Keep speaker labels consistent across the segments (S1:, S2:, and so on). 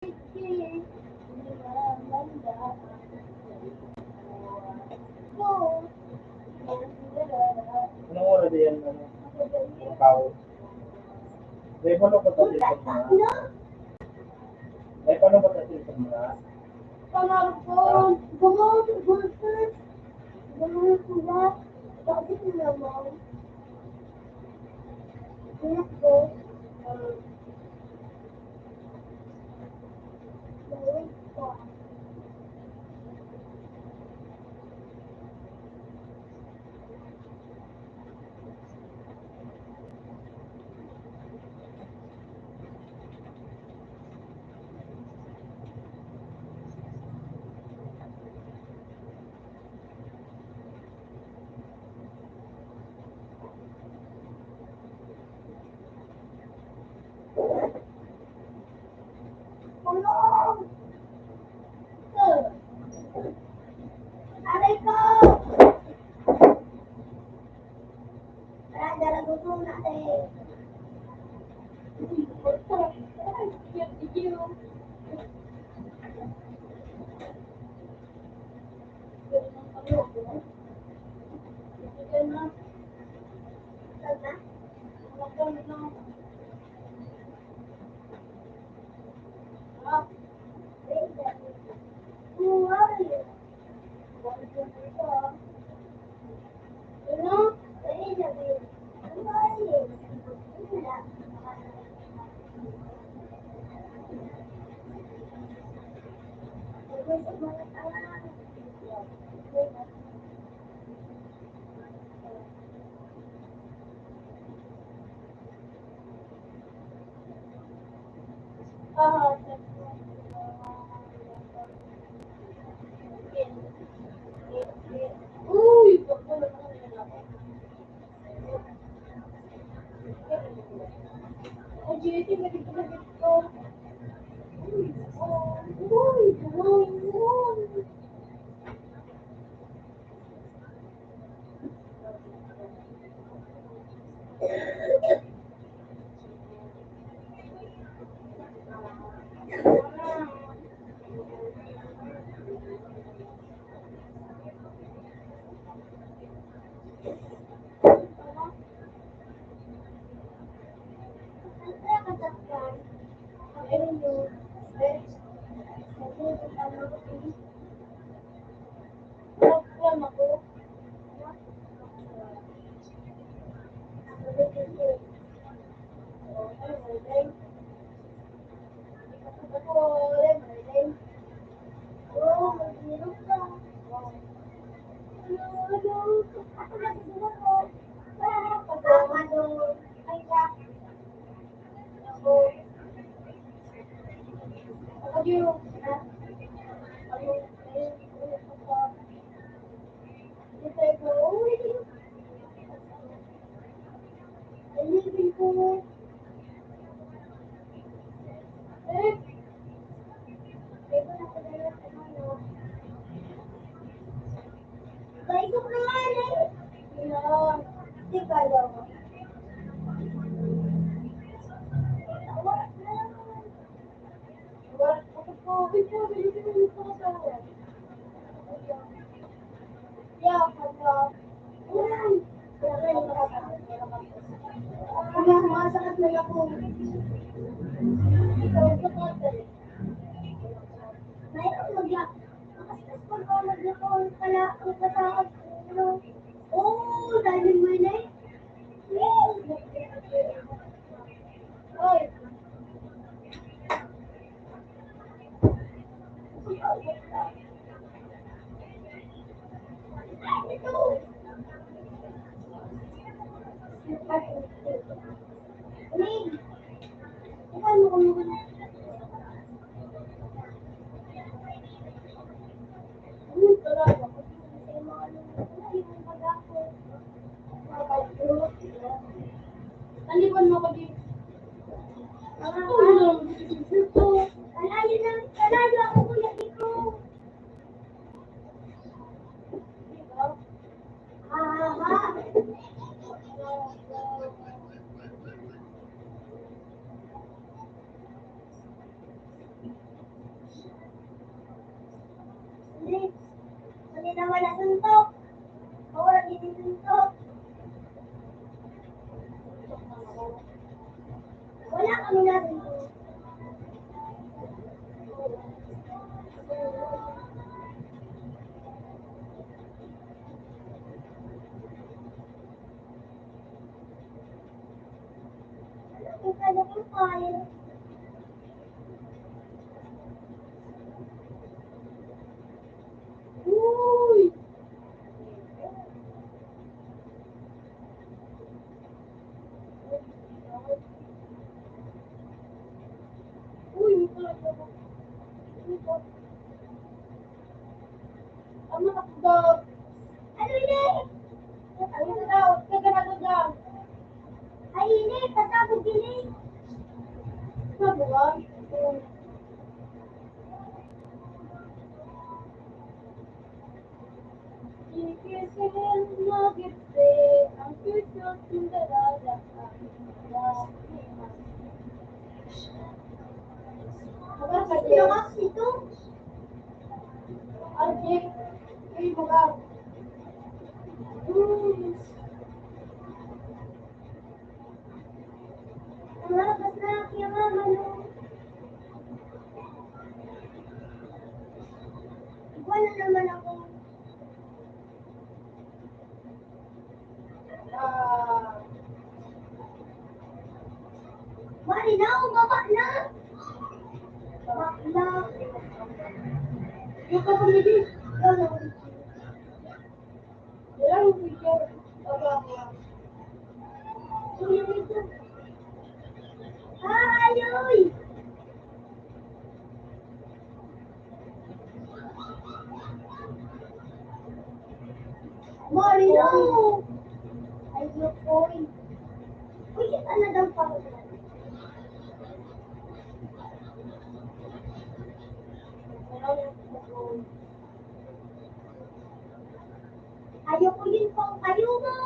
S1: Anong oras yan? Ikaw. Dahil paano ko tayo sa mga? Dahil paano ko tayo sa mga?
S2: Hindi naman nasuntok. Wala din nasuntok. Wala kami nasuntok. Ang kaya ko kaya. Uy! Uy, ano na daw? Ano yun? Ano na daw? Taga na daw. Ay, hindi. Pasabog din eh. Sabugan? Ikisin magipse ang future Cinderella. Nakakas ito? Arjik. Ay, mga. Nakakas na kaya mama no. Wala naman ako. Mari na, baba na. Bakla. Yung kapamili. Ano? Ilang video. Ayoy! Marino! Ayok ko. Uy, ano daw pa? Ayoko yun pang kayo mo.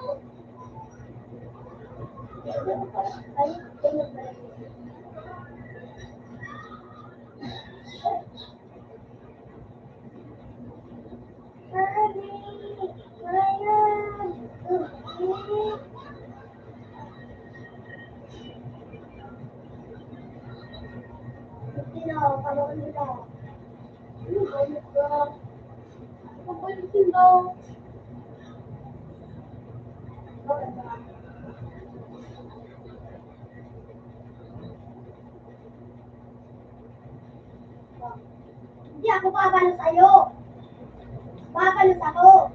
S2: Hindi ako papalos sa'yo. Papalos ako.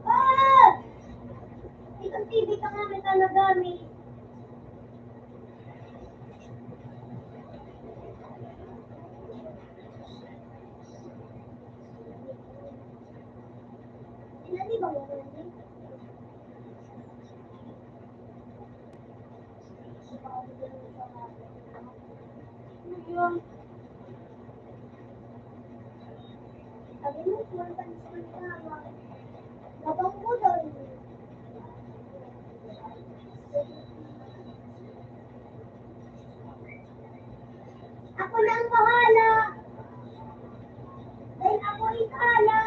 S2: Ah! Itong TV ka nga may talagamit. Hindi ba mo rin? Yun. Sabi mo, kumantan-kuman ka. Nabang mo daw. Ako na ang bahala. Dahil ako ikala.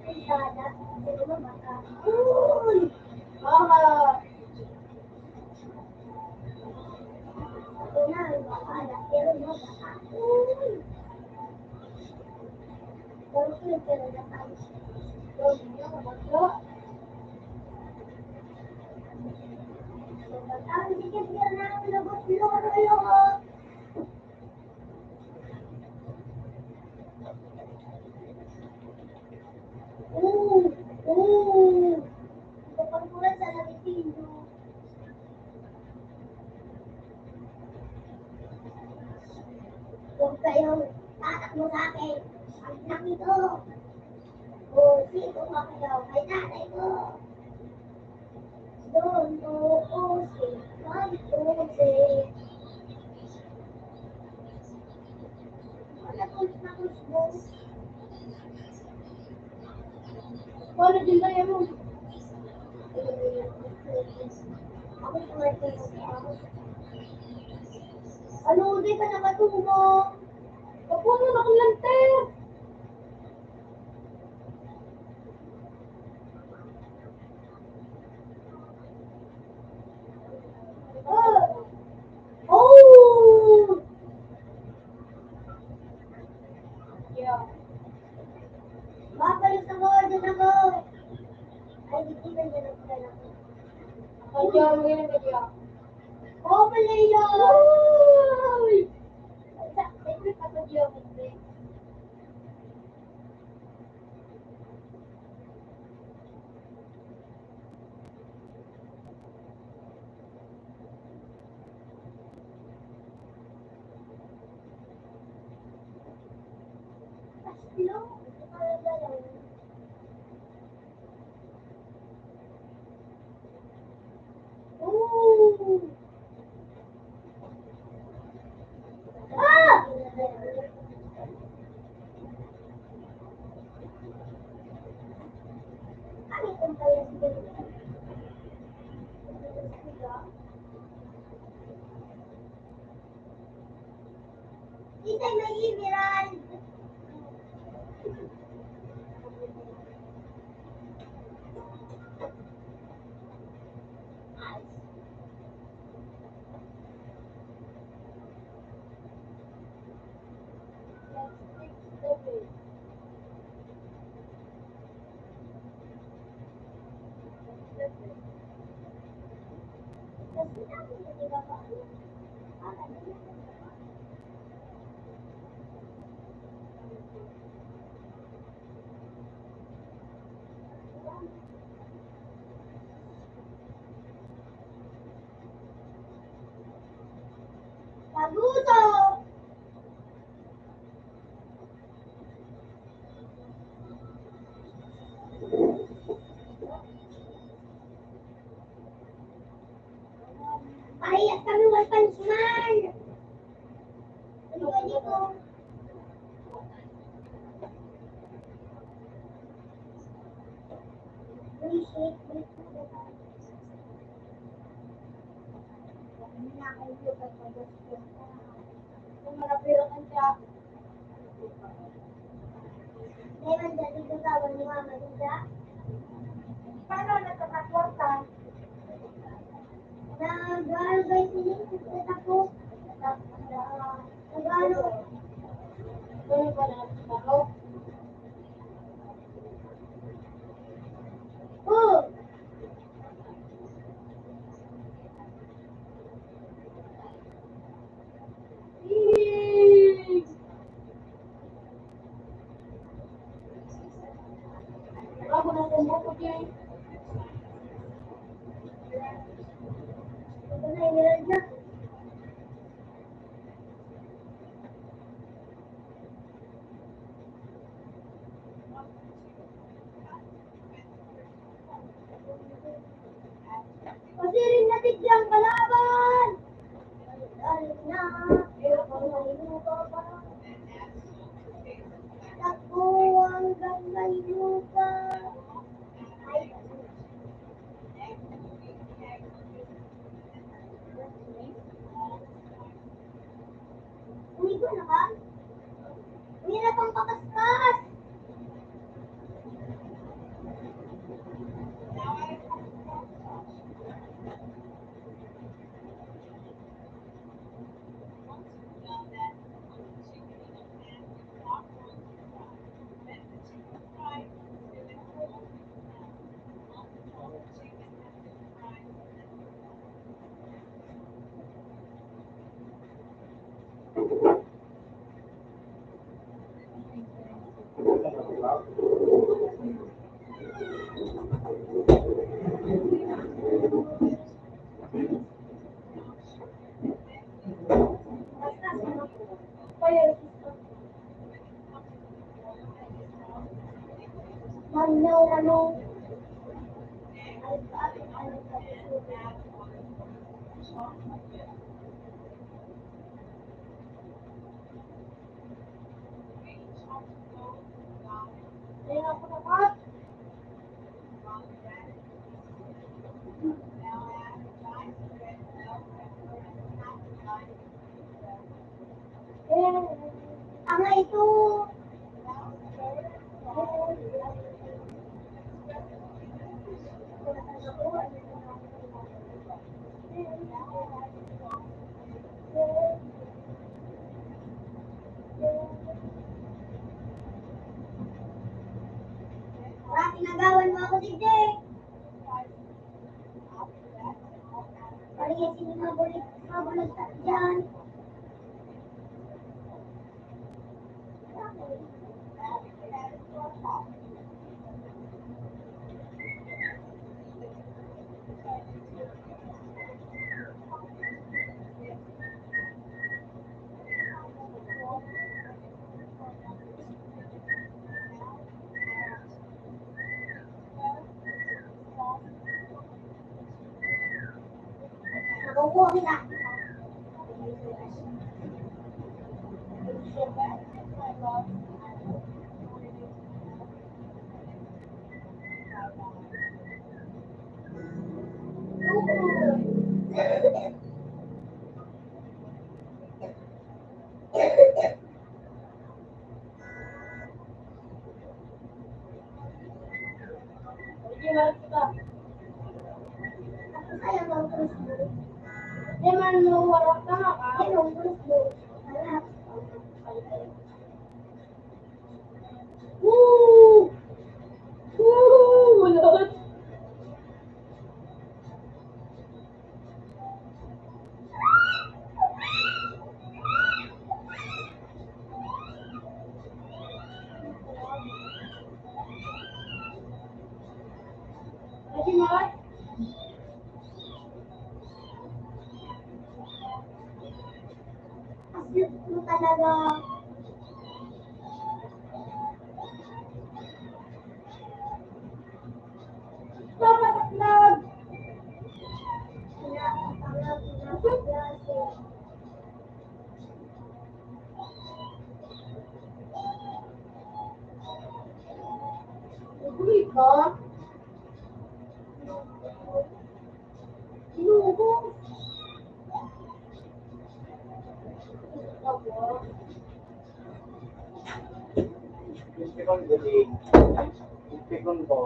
S2: Ikala? Hindi mo baka. Uy! Baka. Ako na ang bahala. Pero mo baka. Uy! Pero sila na tayo. Huwag niyo mabagla. Ang dikit niya na ang labot lolo. Kapagpulan sa Labitinyo. Huwag kayong tatakbo sa akin. Ang laki ko. O, sino ka kayo? Kay tatay ko. Don't know, don't say. Wala ko na ko. Wala din tayo mo. Ako sa mga ano, di ka nakatulong. Papuno na kong lanter. Hello? Ooh! Ah! Ano kung kaya siguro? Kita may liberal. Paguto! Parehas kami One Punch Man! Ano ba dito? Bullshit. Kung marapirokan siya. Ngayon, dati ko tawag ni Mama Lisa. Paano nagkakatwata? Nag-ano ba yung sinisip ako? Nag-ano? Ano ba na? Oh! Ako na kumbuko dyan. Ito na, ilan na. Kasi rin natigyan kalaban! Ano na? Pero kung malimuto pa. Takbo hanggang malimuto. Ay, uwi ko na ba? Uwi na pang pakaskas! Ano? Ayun ako naman. Tanga ito. Tinagawan mo ako, Digde. Pariyasin yung mabulag dyan. kita. Ayaw ng terus dulu. Dia mau warok sama kan? Ayaw terus dulu. Mulut. Lagi malas. Asli lu talaga. Dapat vlog. Beli ka? Sinubo.
S1: Yung second ko din, yung second ko,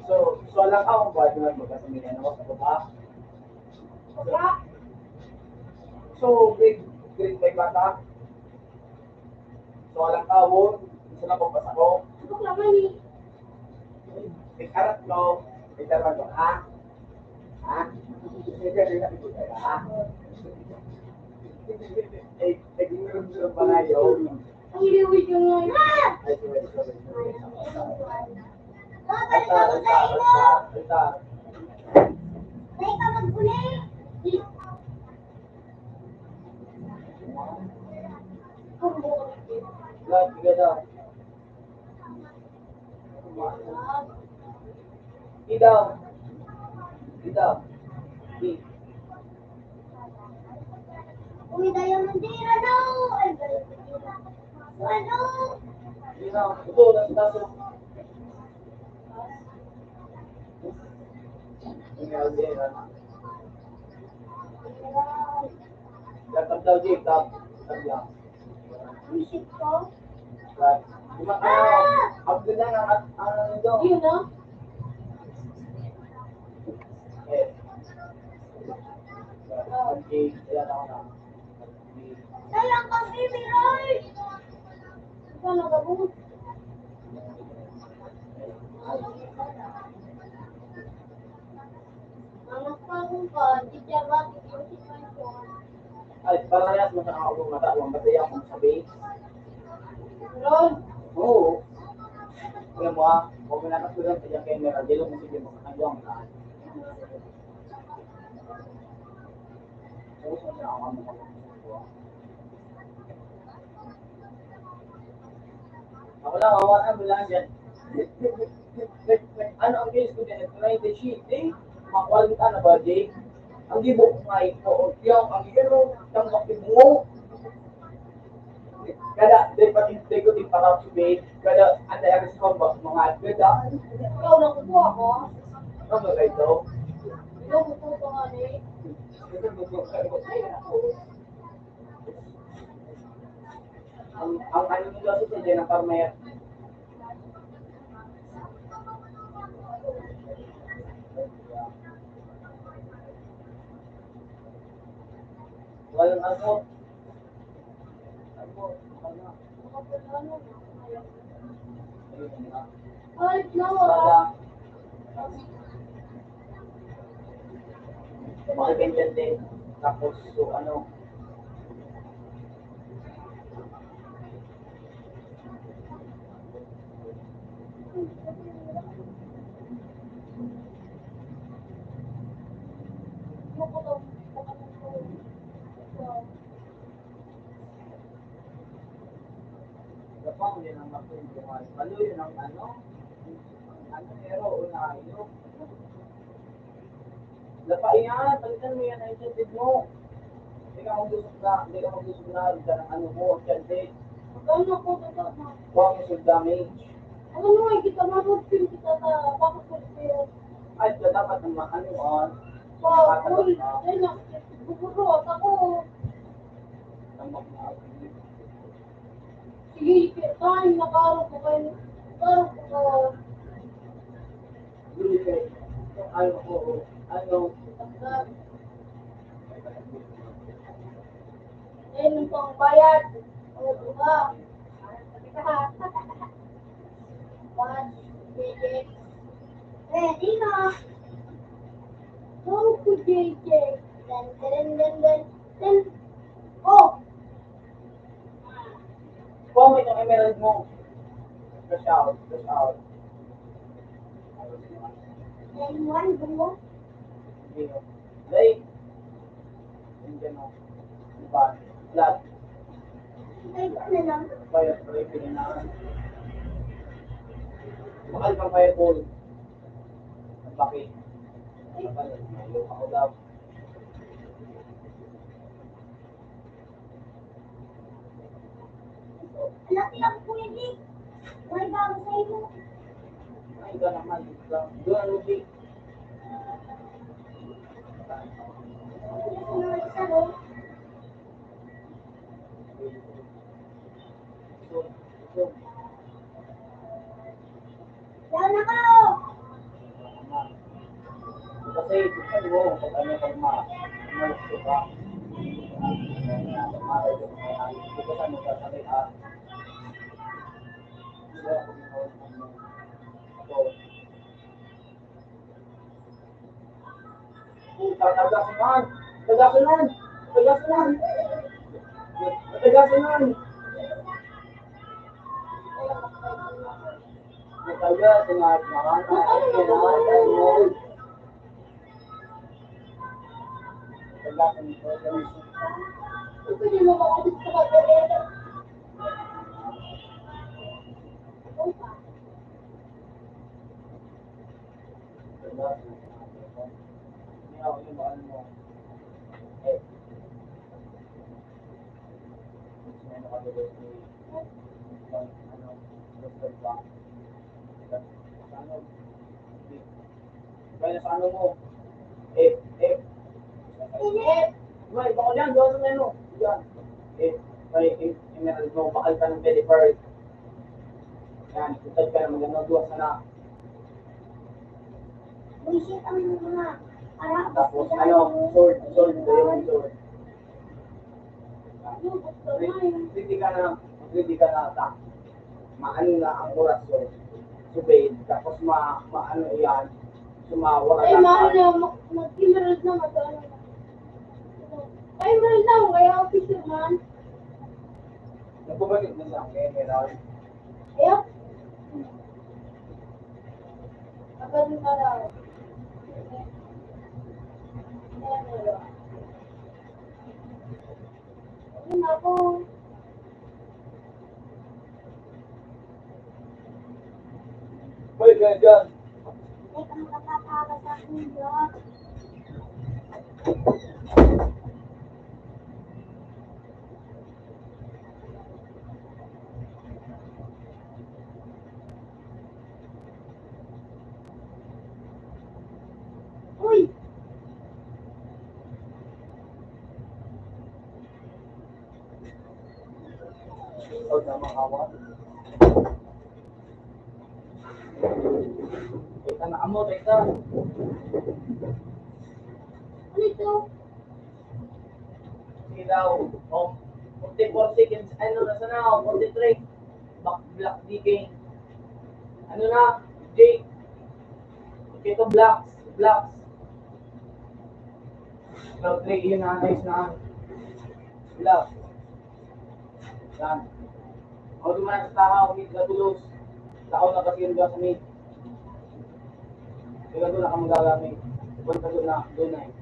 S1: so lang ako ba, di ba, kasi may ano, sa baba.
S2: Wala.
S1: So, grade 5 bata. So, walang tawon, isa lang pagpasa ko.
S2: Subok naman eh.
S1: May karat ko, may tarwan ko, ha? Ha? Hindi, hindi na ito tayo, ha? Eh, ginurong-gurong pa nga yun.
S2: Ang iliwid yung ngayon.
S1: Ay, sorry.
S2: Balik ako sa imo.
S1: Alta.
S2: May ka magbuli.
S1: Lahat, biga daw. Di daw. Di daw. Di.
S2: Uwi tayo ng tira daw. Ay, balik ko tira. Ano?
S1: Di daw. Ito, nasa. Email din, ha? Laptop daw, Jake. Tab lang.
S2: Isip ko.
S1: Right. Upload na ang ito.
S2: Yun no?
S1: Eh. Okay, ilan ako na.
S2: Sayang kasi, Miroy. Ikaw nagabot. Anak pa kung ka, di siya ba, di siya sitwasyon.
S1: Ay, parehas mo sa ako mata, ang bataya akong sabi.
S2: Ron,
S1: Oo. Alam mo ha, huwag mo nakasulat sa yung camera, dilo mo sige mo kakandong ka. Oo, siya ako mo. Ako lang, hawakan mo lang dyan. Ano ang case ko dyan? Ito na yung sheet, eh. Makwalita na ba, Jay? Ang gibo ko nga ito, ang hero, ang makimungo. Kada, di pa din ko din para si Babe, kada, anda yung response mga gada.
S2: ikaw nakukuha ko.
S1: Ano ba ito?
S2: Ikaw kukuha ko nga eh.
S1: Ang ano nila sa dyan, ang parmayat. Walang ano.
S2: Balik na wala.
S1: Makikinggan din. Tapos, so ano. Kapag yun ang makuntungan. Ano yun ang ano? Ano meron o na yun? Lapain yan, palitan mo yan ang incentive mo. Hindi ka maglusog na, hindi ka ng ano mo, incentive.
S2: Magkano ko totoo na?
S1: Huwag mo sa damage.
S2: Ano mo eh, kita mag-film kita sa bakit ko sa'yo.
S1: Ay, dapat naman, ano yun?
S2: Wow, cool. Ayun na, buburo ako. Sige, tayo, nakaro ko kayo. Nakaro ko kayo.
S1: Ano,
S2: Ayun yung pang bayad. O, diba? One, JJ. Ready na. Go to JJ. Then. Oh!
S1: comment yung emerald mo. Fresh out, fresh out.
S2: Then one, blue.
S1: Hindi no. Like, hindi no. Diba? Flat.
S2: Ay, ano lang?
S1: Fire, fire, pininaan. Bakal pang fireball. Ang baki. Bakal, yung ako daw.
S2: Laki lang po yun eh. May bago sa'yo.
S1: Ay, iba naman. Doon ang lubi.
S2: Isa no?
S1: So,
S2: Yan na ka!
S1: kasi, buksan mo, kung ano pag gusto ka. Buksan mo, sasabi, tagasunan! Tagasunan! Tagasunan! Tagasunan! Nataga, tinahit na ka na. Tagasunan ko, tagasunan.
S2: Ito din mo makapit sa kagalera.
S1: Kaya sa ano mo? Eh. May, baka yan, doon sa menu. Yan. May emerald mo, bakal ka ng belly bird. Yan, tutad ka ng magandang duwas na.
S2: Buisit ang mga
S1: Tapos, ano, sword, yung sword. Ready ka na attack. Maano na ang oras mo. Subay, tapos maano yan. Sumawala
S2: ay, mahal na, mag-emerald na, mag-ano na. Ay, emerald na, kaya ako fisherman.
S1: Nagbabalik na sa akin, meron.
S2: Ayaw. Agad na raw. Ayun ako.
S1: Balik ka na dyan.
S2: Ay, ka makakakaga sa akin dyan. Uy!
S1: Huwag na makawa. Teka na amo, teka.
S2: Ano ito?
S1: Sige daw. 44 seconds. Ano, nasa na ako? 43. Black DK. Ano na? Jake. Okay, ito blacks. Blacks. Now, 3, yun na. Nice na. Black. Yan. Ako dumanan sa takaw. Mid na tulos. Takaw na kasi yun sa mid. Kaya doon na ka magagamit. Punta doon na. Doon na eh.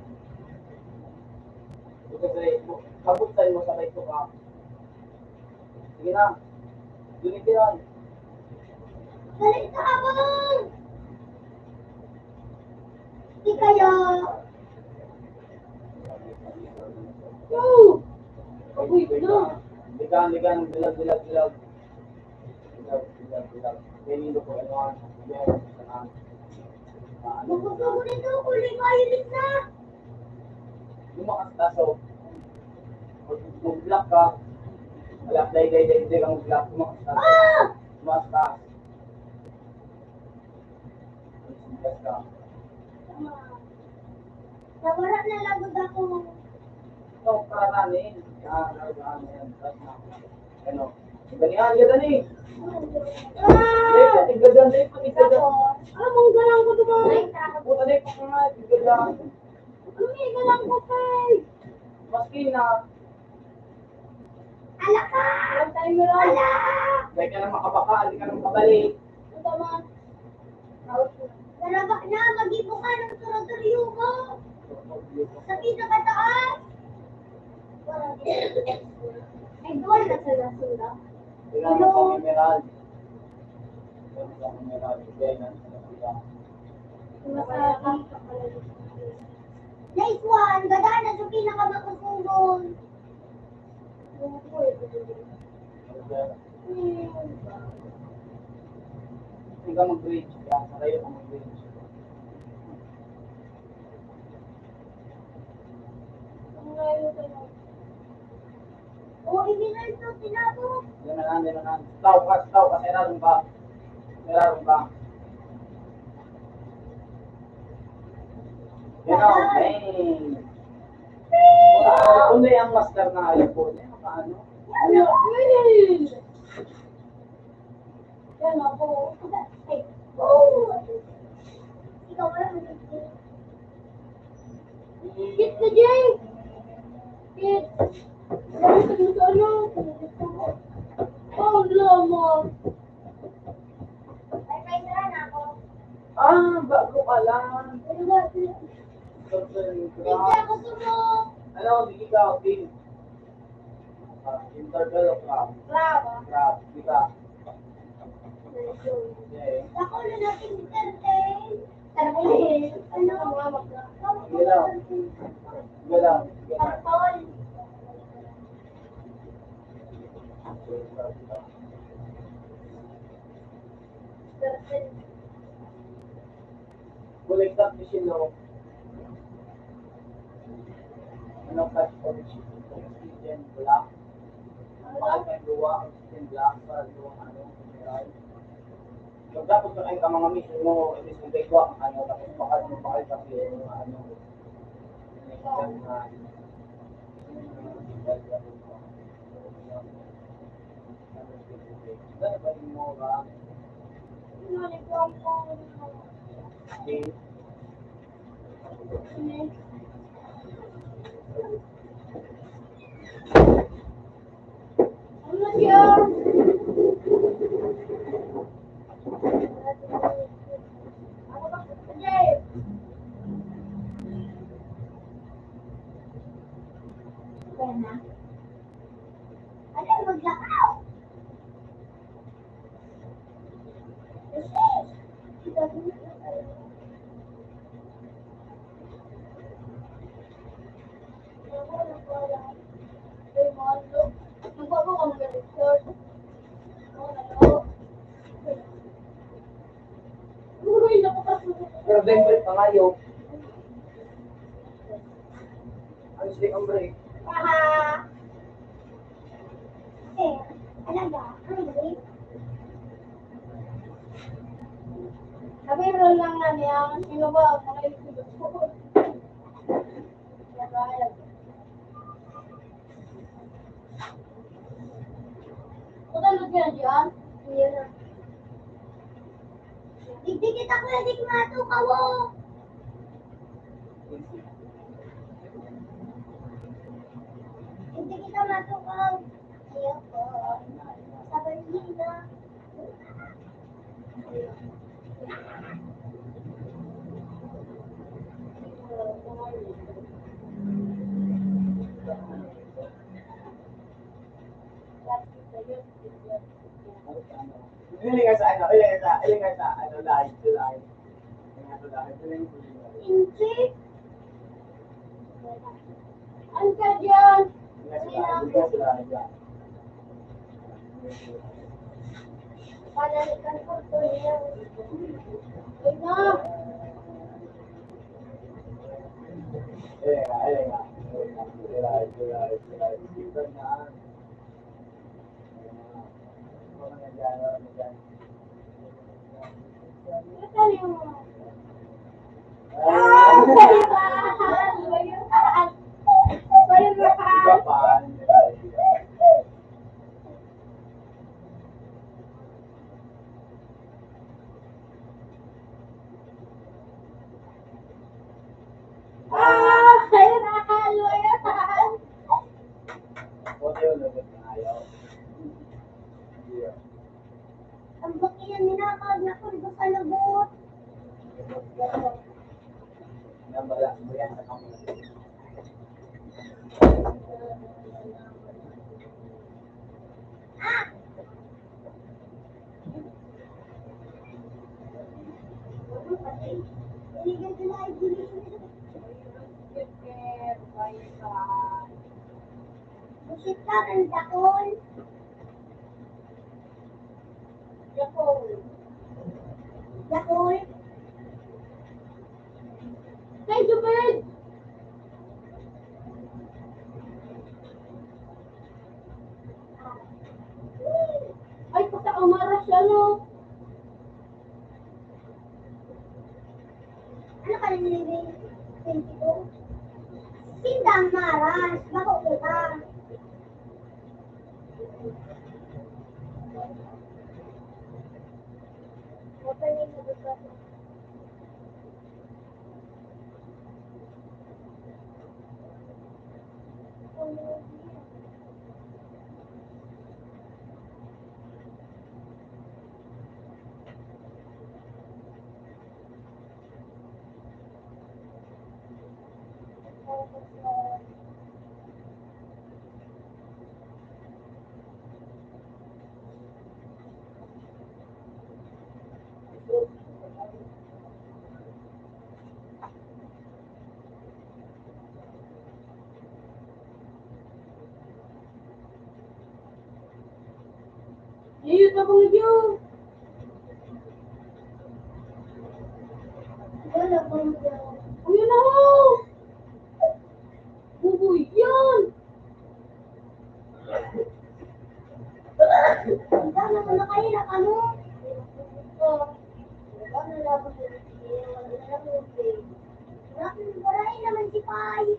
S1: Kasi kabuksan mo sa ito ka. Sige na. Dunit yan.
S2: Galit ka abang! Di kaya.
S1: Yo! Uy, no. Digan, digan, dilag, dilag, dilag. Dilag, dilag, dilag. May nilo po, ano, yan, sana.
S2: Gusto ko nito, kuling kayo na.
S1: Lumakas taso. Mag-block ka. Alak, day, kang block. Lumakas taso.
S2: Ah!
S1: Lumakas taso. Lumakas ka.
S2: Nawala na lagod ako.
S1: Ito, kararanin. Yan, kararanin. Yan, tapos na. Ano? Ganihan, yan eh.
S2: Ah!
S1: Tigdagan, tigdagan.
S2: Alam mo, galang ko dumaan.
S1: Puta, day, pa nga, tigdagan.
S2: Ano may galang ko, Pai?
S1: Maski na,
S2: Ala ka! Ala!
S1: hindi ka na makabaka, hindi ka na makabalik.
S2: Ano tama? Narabak na, mag-ibo ka ng turo-turyo ko. Sa pinakataas. Ay, doon na sa lasura.
S1: Tingnan mo sa mineral. Tingnan mo sa mineral. Tingnan mo sa mineral.
S2: Nice one! Gagana sa pinakamakusungon.
S1: Hindi ka mag-bridge. Yan, sa kayo ka mag-bridge.
S2: Oh, ibinay ito, tinabo.
S1: Yan na lang. Stop ka. Meron ka. Yan o, bang! Kung ang master na ayaw po, paano?
S2: Yan ako. Ay, oh! Ikaw wala mo dito. Kit na, Jay! Kit! Ano sa dito, ano? Oh, lama! Ay, may tara na ako.
S1: Bago ka lang.
S2: Ano ba? Hindi ako sumok.
S1: Ano, hindi ka, okay. Interval of crab.
S2: Bravo.
S1: Crab, di ba? Okay.
S2: Ako na natin si Terten. Ano?
S1: Galaw. Galaw.
S2: Karton. Terten.
S1: Kulik up ni Shino. Ano ka oxygen black? Bakit may luwa, oxygen black, para luwang ano, mineral. Yung tapos na kayo ka mga mission mo, ilis mo kayo ang ano, tapos bakal kasi yung ano. Ano ba yung mo ba?
S2: Ano siya? Ako ba? Jay! Kaya na? Ano yung maglakaw? Kasi,
S1: Pero then break pa kayo. Ano sila ang break?
S2: Sabi ron lang na niya, sino ba ang mga ilusunod ko? Kutalog yan dyan? Iya na. Dikdikit ako na dikmato kawo. Dikdikit ako mato kawo. Ayaw po. Sabi na.
S1: Ilingan sa ano, ilingan sa ano, live. Ilingan sa live.
S2: Hindi. Ano ka dyan?
S1: Hindi ka sila dyan.
S2: Panalikan ko po niya. Ay na.
S1: Ayun nga. Sila. Sila na.
S2: Nasaan yung... Ah! Bayuhan! Bayuhan! Bayuhan! Ah! Bayuhan! Bayuhan! Ang baki yan, ninakag na ko dito sa labot. Ah! Iligan sila ay bilhin. Busit ka ng dakol. Dakol. Dakol. Hey, Jubert! Ay, pata umaras siya, no? Ano ka nilibig? 22? Sindang maras. Bako kita. Opening na dito. Yun, tapos yun. Wala pang yun. Ayun na ho! Buboy yan! Ang dami mo na kayo na kamo. Ito. Diba nalaman ko na siya? Wala na lang yung pay. Wala naman si Pai.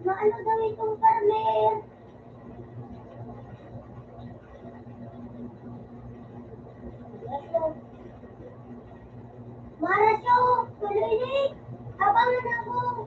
S2: Maano daw itong Carmen? Marasyo! Tuloy ni! Abangan ako!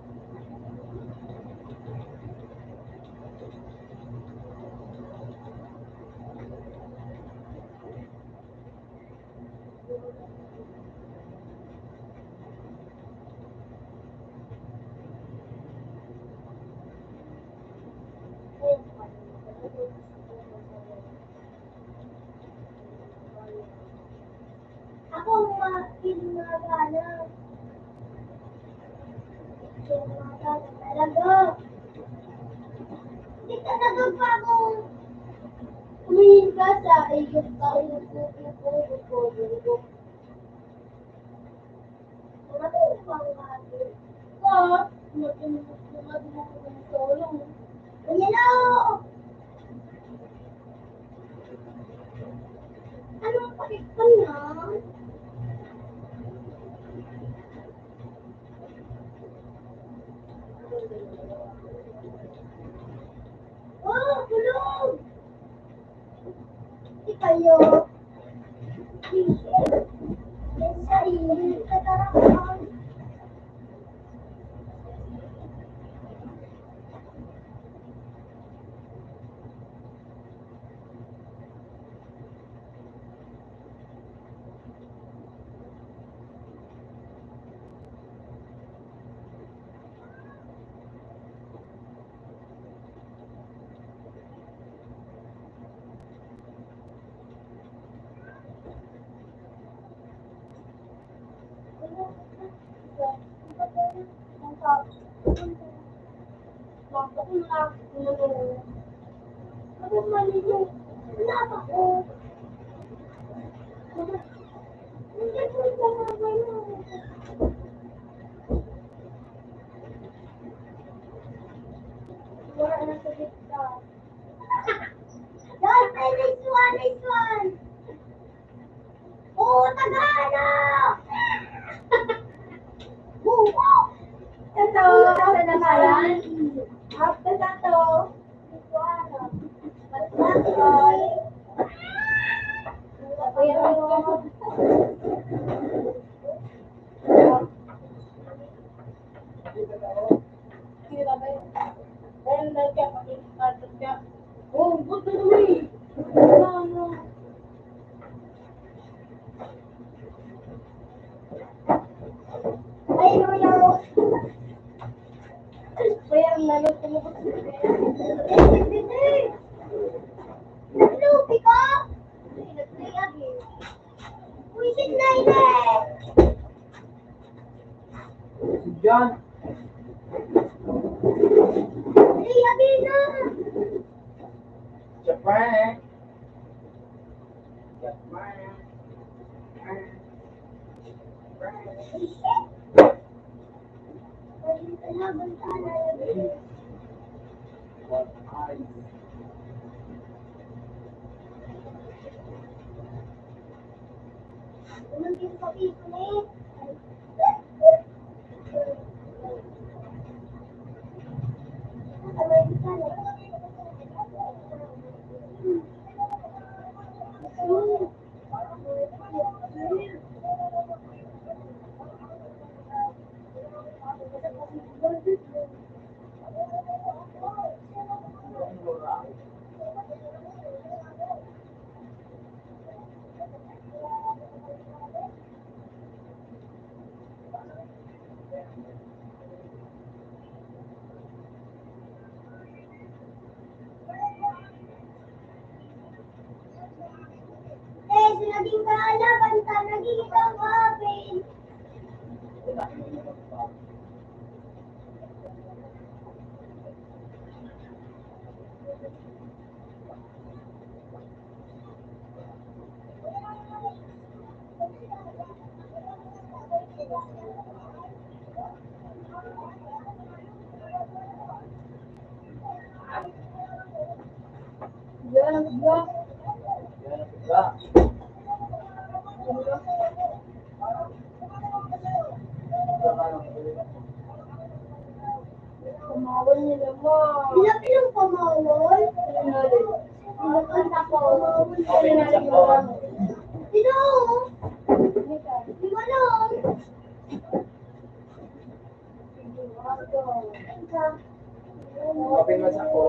S2: Ako ang pinagana. Pinagana talaga. Hindi ka nagagbago. Tumingin ka sa iyong taon ko. Tumatay na ba ang kahapon? Tumatay na ang tulong. Ayan o! Anong palit ka na? Oh, tulong! Hindi kayo. Yan sa iyo. Katarapan. Nice one, nice one. Oh, Tagalog! Ito, asa na kalan? After na to. Oh, good to me. Ay, no. Bayang lalo tumubot. Naglupi ka? Naglayag eh. Wisit na ina eh.
S1: Si John.
S2: Layagin na.
S1: Japan. Japan.
S2: Kalaban ka na.
S1: What are you?
S2: Umangkin sa piso na eh. Eh, sinabing kalaban ka, naging isang kapin. Yan ang blok.
S1: Yan ang iba.
S2: Pamawal nila mo. Sila yung pamawal? Pinakanta ko. Sino? Di ba lang?
S1: Open mo sa ako.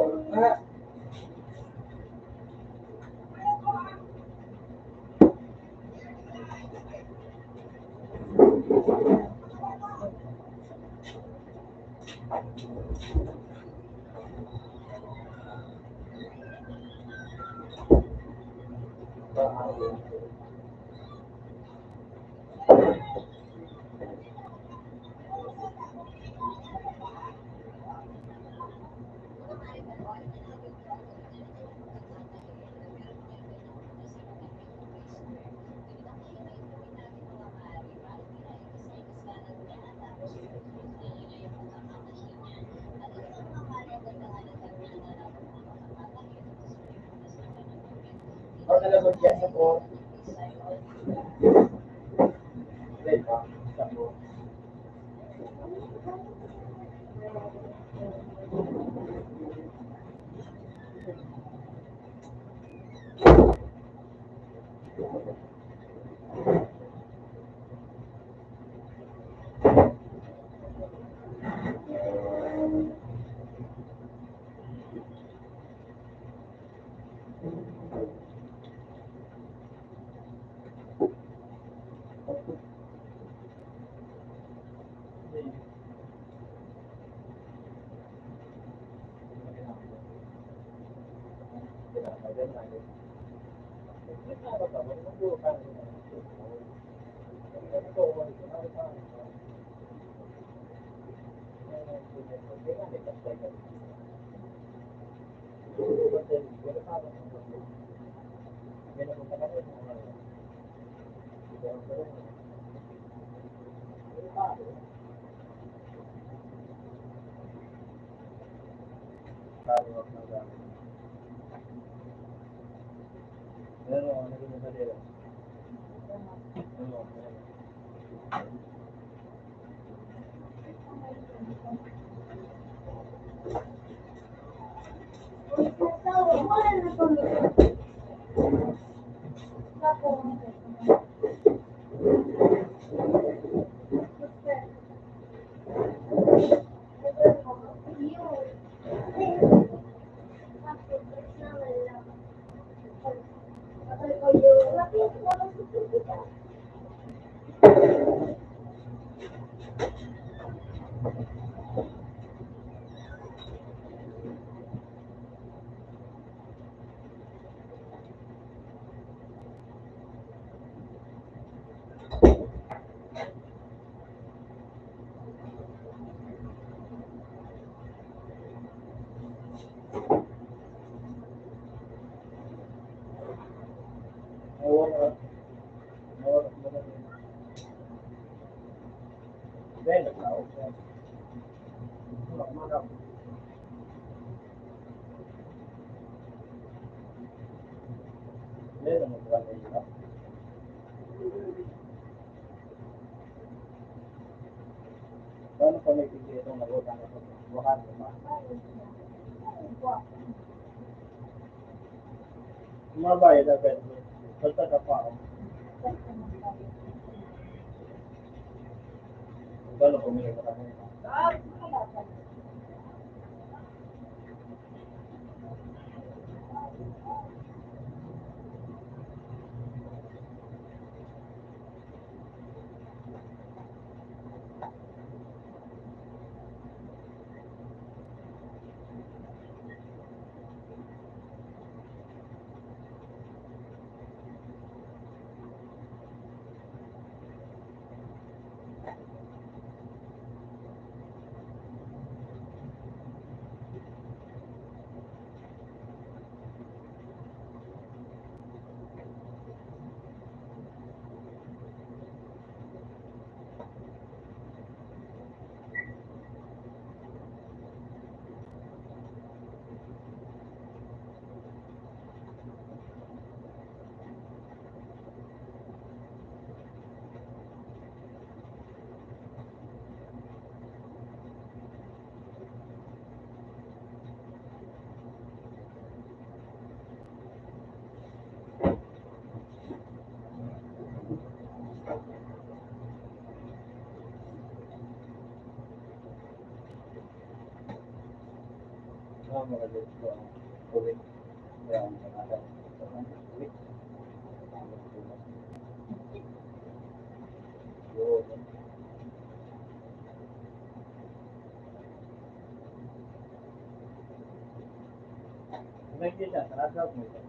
S1: Ako nalabot yan sa po. Wait pa. Sa po.
S2: Wala na po.
S1: Paano pa may pigil itong nag-utang ito? Wakan mo ba? Mabayad na pwede. Basta ka pa ako. Paano pumili ka kami? Mga dito ang ulit. Kaya ang pangalan. Ulit. Yun. Nakikita, sarasap mo ito.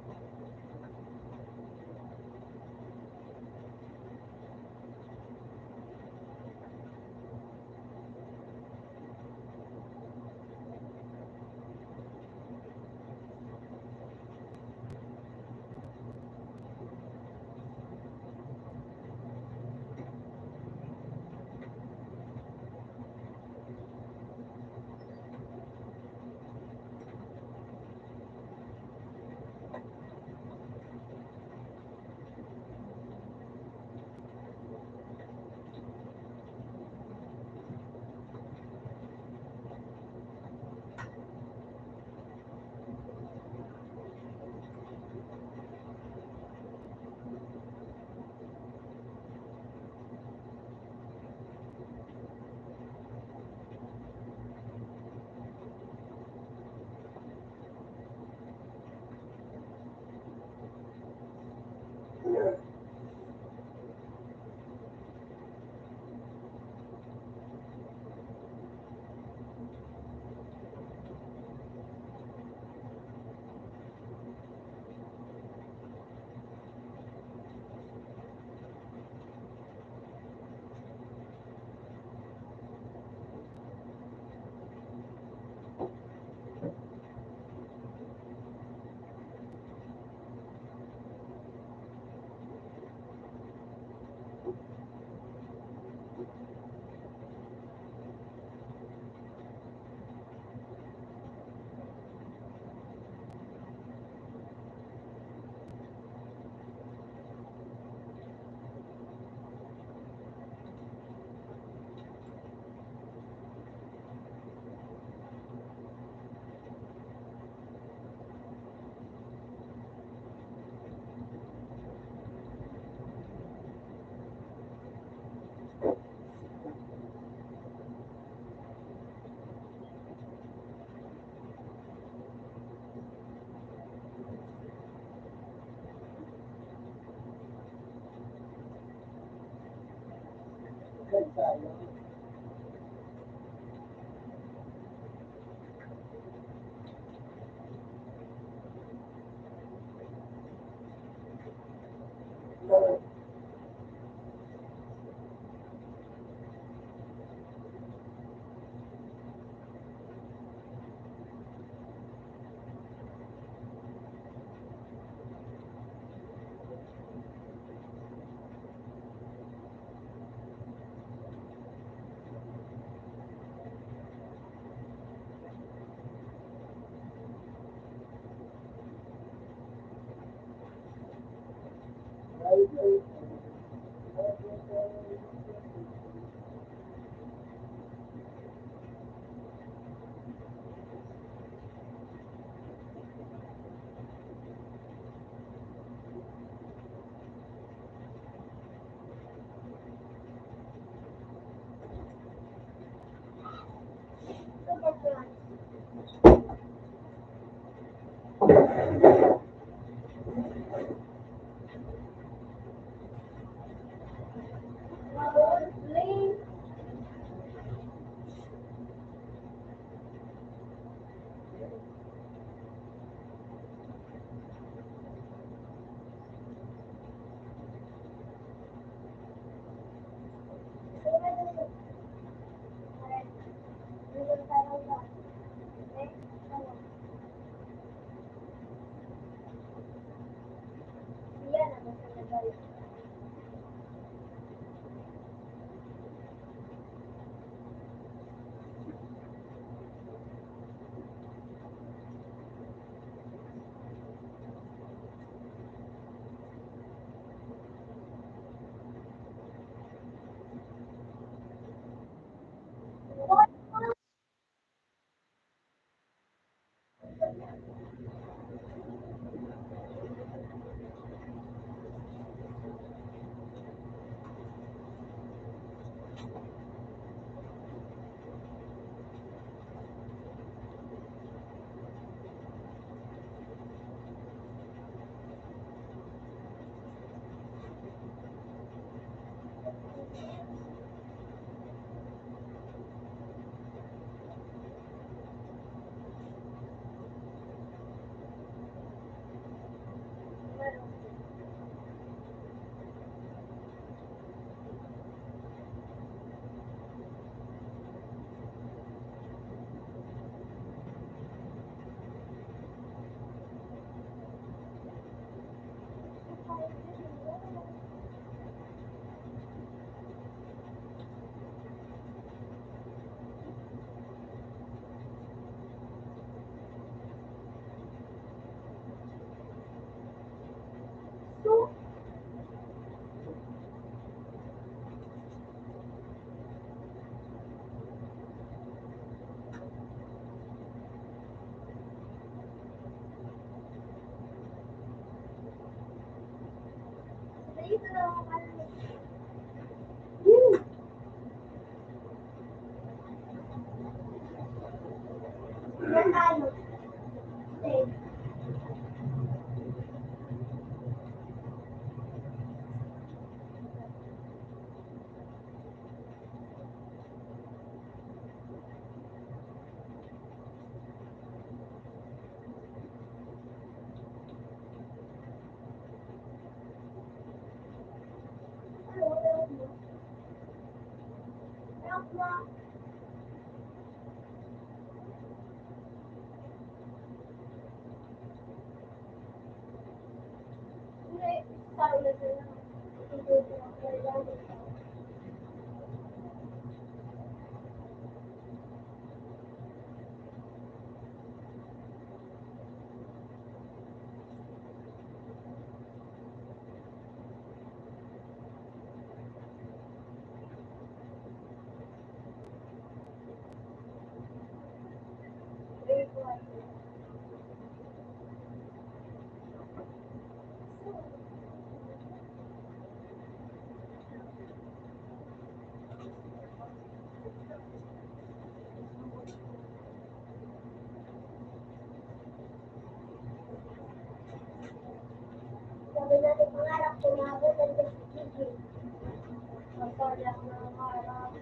S1: Sayang.
S2: Super plan. Play. Sabi natin pangarap, tumabot ang Wala akong nakakarap.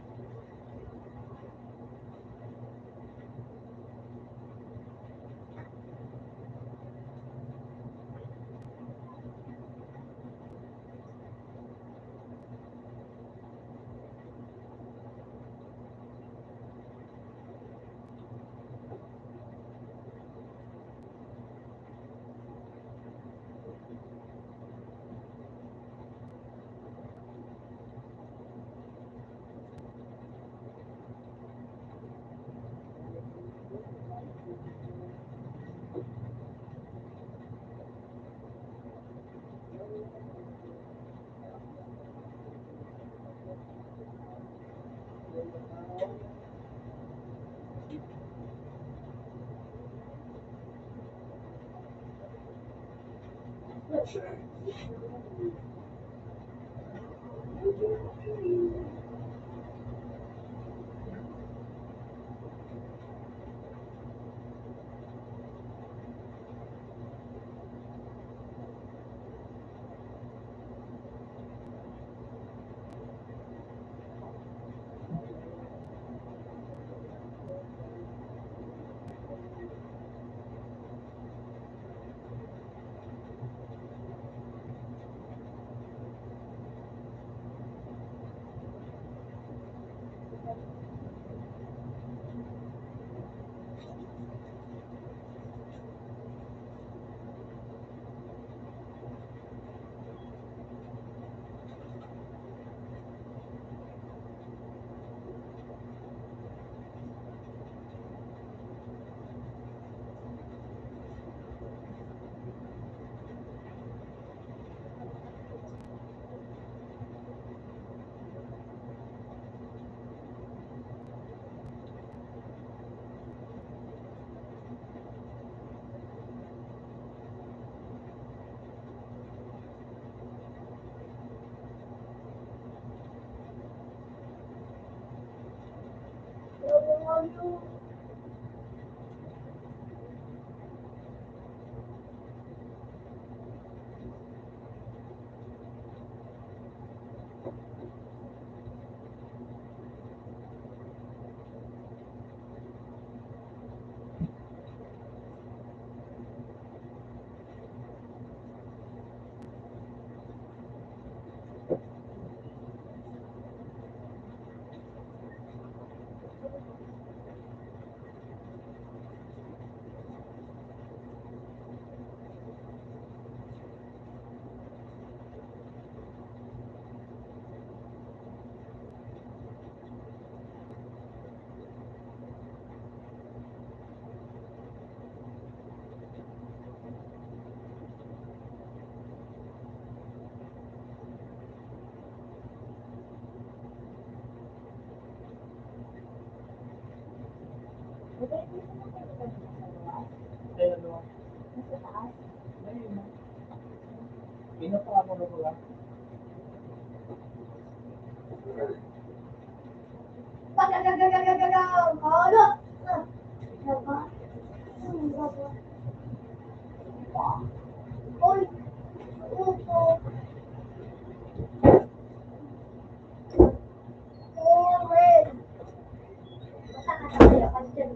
S1: Kaya ano,
S2: Nasa taas.
S1: ayun na. Pinapa ako na pala.
S2: Pagagagagagagaw! Ano? Diba? Uy! Upo! Red! Basta ka tayo kasi dyan.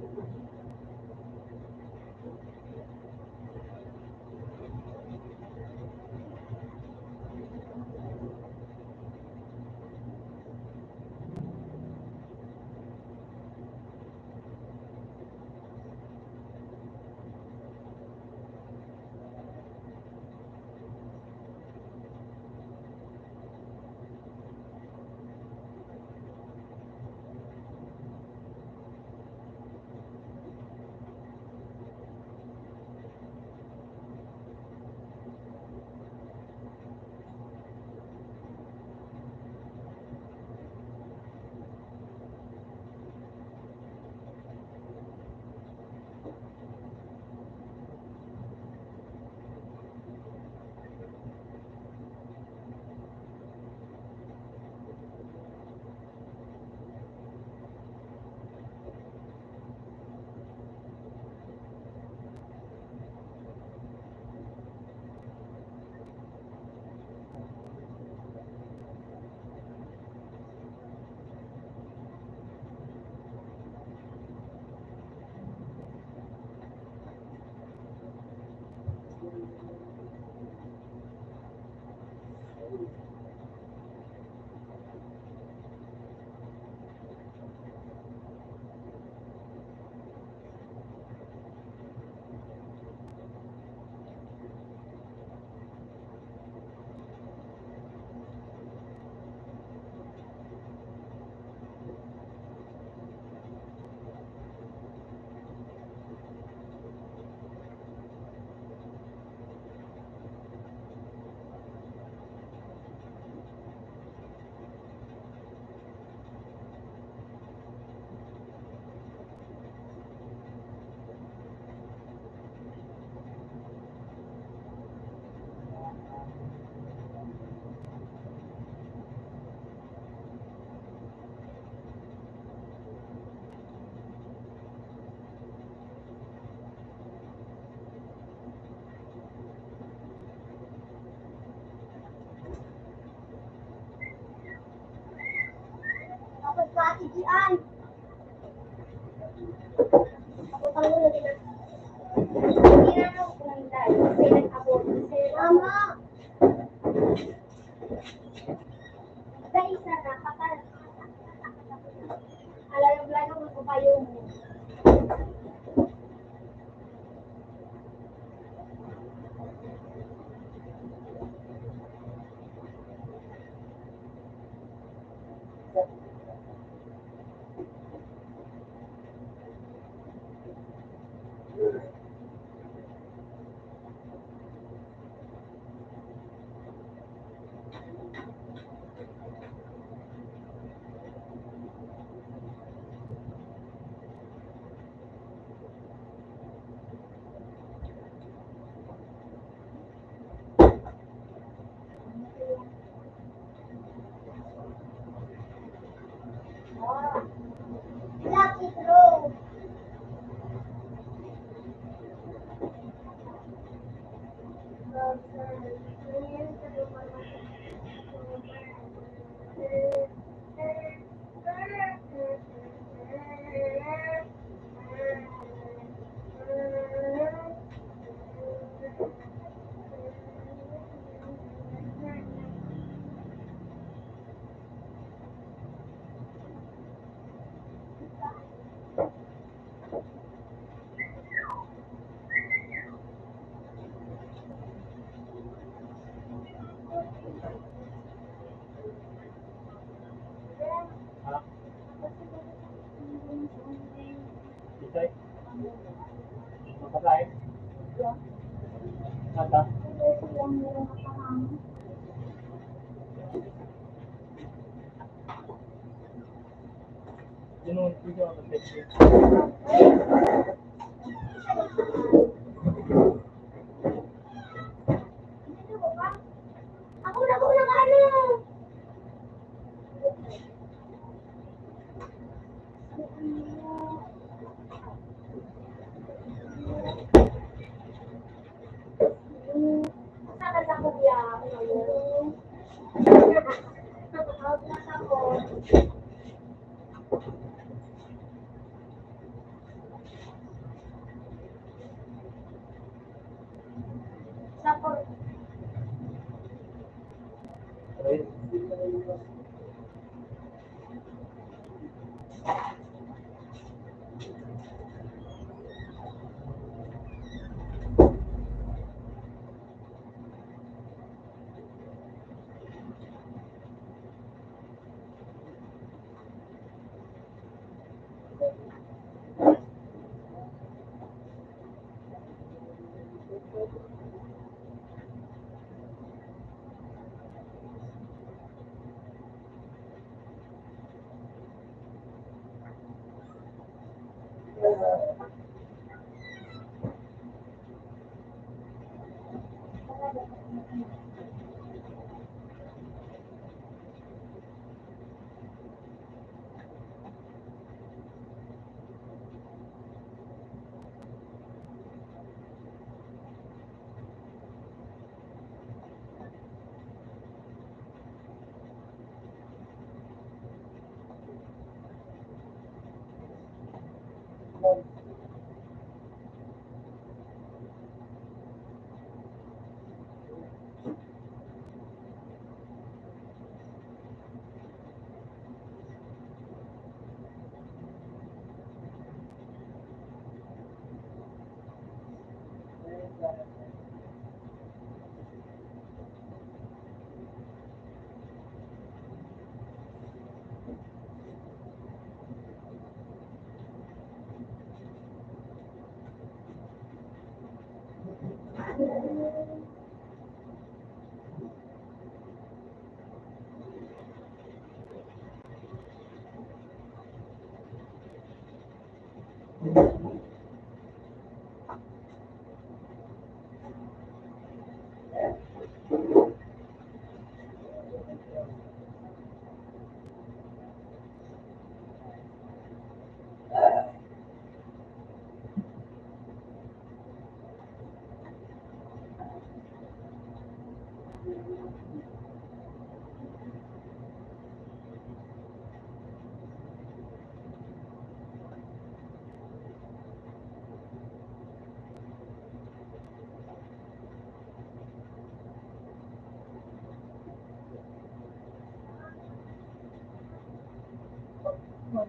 S2: Ate Gian. Ako tanggol na din. Hindi na ako kumandal. Kasi nag-abot. Kasi mama. Dahil isa na, alam mo pa yung Lucky Throw.
S1: Ha? Isay? Mapatay? Mata? Yun video ang nag-text.
S2: Ako na ano. Sakas ako biya. Out na ako. Sapor.
S1: Right? Yung